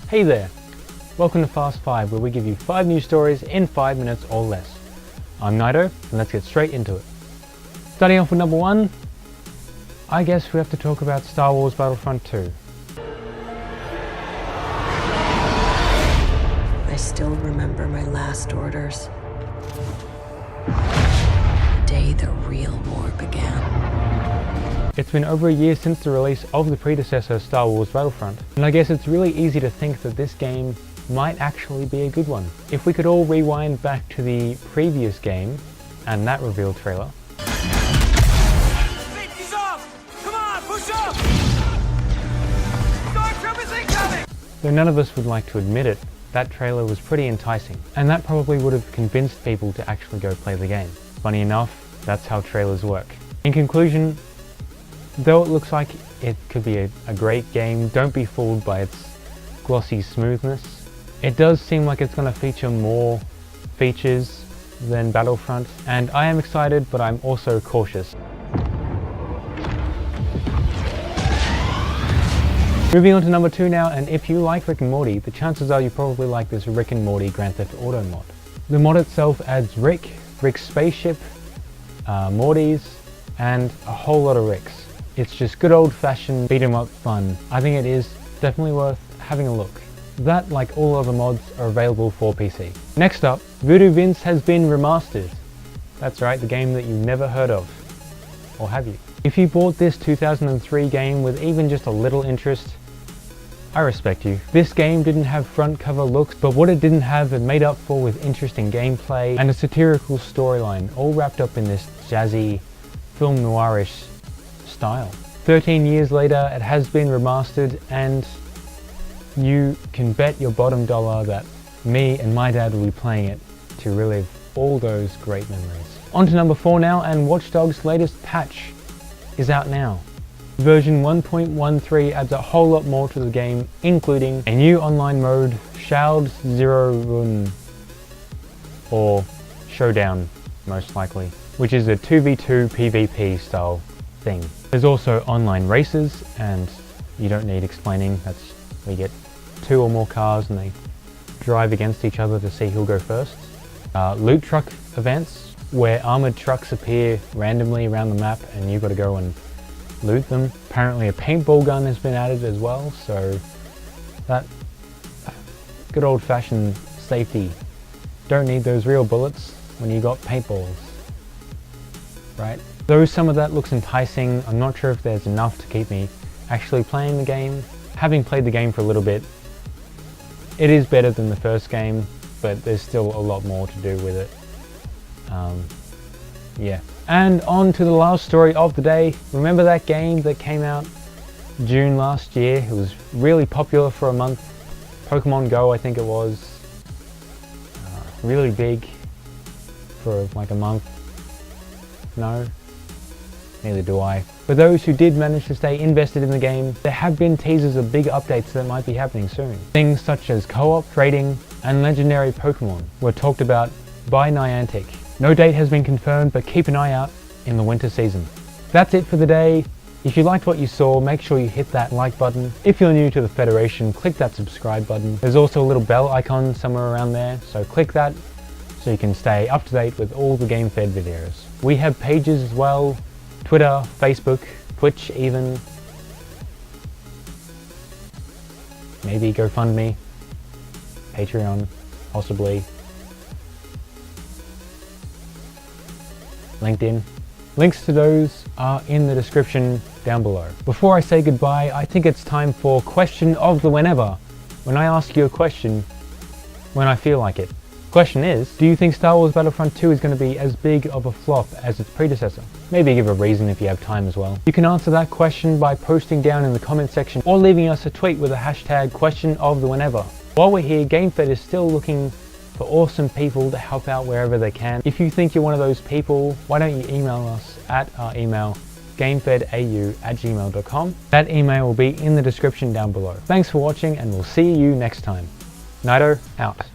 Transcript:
Hey there! Welcome to Fast 5, where we give you 5 news stories in 5 minutes or less. I'm Naito, and let's get straight into it. Starting off with number 1, I guess we have to talk about Star Wars Battlefront II. I still remember my last orders. The day the real war began. It's been over a year since the release of the predecessor Star Wars Battlefront, and I guess it's really easy to think that this game might actually be a good one. If we could all rewind back to the previous game and that reveal trailer. He's off! Come on, push up! Stormtroopers incoming! Though none of us would like to admit it, that trailer was pretty enticing, and that probably would have convinced people to actually go play the game. Funny enough, that's how trailers work. In conclusion, though it looks like it could be a great game, don't be fooled by its glossy smoothness. It does seem like it's going to feature more features than Battlefront, and I am excited, but I'm also cautious. Moving on to number 2 now, and if you like Rick and Morty, the chances are you probably like this Rick and Morty Grand Theft Auto mod. The mod itself adds Rick's spaceship, Morty's, and a whole lot of Ricks. It's just good old-fashioned beat-em-up fun. I think it is definitely worth having a look. That, like all other mods, are available for PC. Next up, Voodoo Vince has been remastered. That's right, the game that you never heard of. Or have you? If you bought this 2003 game with even just a little interest, I respect you. This game didn't have front cover looks, but what it didn't have it made up for with interesting gameplay and a satirical storyline, all wrapped up in this jazzy, film noirish style. 13 years later, it has been remastered, and you can bet your bottom dollar that me and my dad will be playing it to relive all those great memories. On to number 4 now, and Watch Dogs' latest patch is out now. Version 1.13 adds a whole lot more to the game, including a new online mode, Shoud Zero Run, or Showdown most likely, which is a 2v2 PvP style thing. There's also online races, and you don't need explaining. That's where you get 2 or more cars and they drive against each other to see who'll go first. Loot truck events, where armored trucks appear randomly around the map and you've got to go and loot them. Apparently a paintball gun has been added as well, so that good old-fashioned safety. Don't need those real bullets when you got paintballs, right? Though some of that looks enticing, I'm not sure if there's enough to keep me actually playing the game. Having played the game for a little bit, it is better than the first game, but there's still a lot more to do with it. Yeah. And on to the last story of the day. Remember that game that came out June last year? It was really popular for a month. Pokemon Go, I think it was. Really big for like a month. No? Neither do I. For those who did manage to stay invested in the game, there have been teasers of big updates that might be happening soon. Things such as co-op, trading, and legendary Pokemon were talked about by Niantic. No date has been confirmed, but keep an eye out in the winter season. That's it for the day. If you liked what you saw, make sure you hit that like button. If you're new to the Federation, click that subscribe button. There's also a little bell icon somewhere around there, so click that so you can stay up to date with all the GameFed videos. We have pages as well: Twitter, Facebook, Twitch even. Maybe GoFundMe, Patreon, possibly. LinkedIn. Links to those are in the description down below. Before I say goodbye, I think it's time for question of the whenever, when I ask you a question when I feel like it. Question is, do you think Star Wars Battlefront II is going to be as big of a flop as its predecessor? Maybe give a reason if you have time as well. You can answer that question by posting down in the comment section or leaving us a tweet with the hashtag question of the whenever. While we're here, GameFed is still looking for awesome people to help out wherever they can. If you think you're one of those people, why don't you email us at our email, gamefedau@gmail.com. That email will be in the description down below. Thanks for watching, and we'll see you next time. Naito out.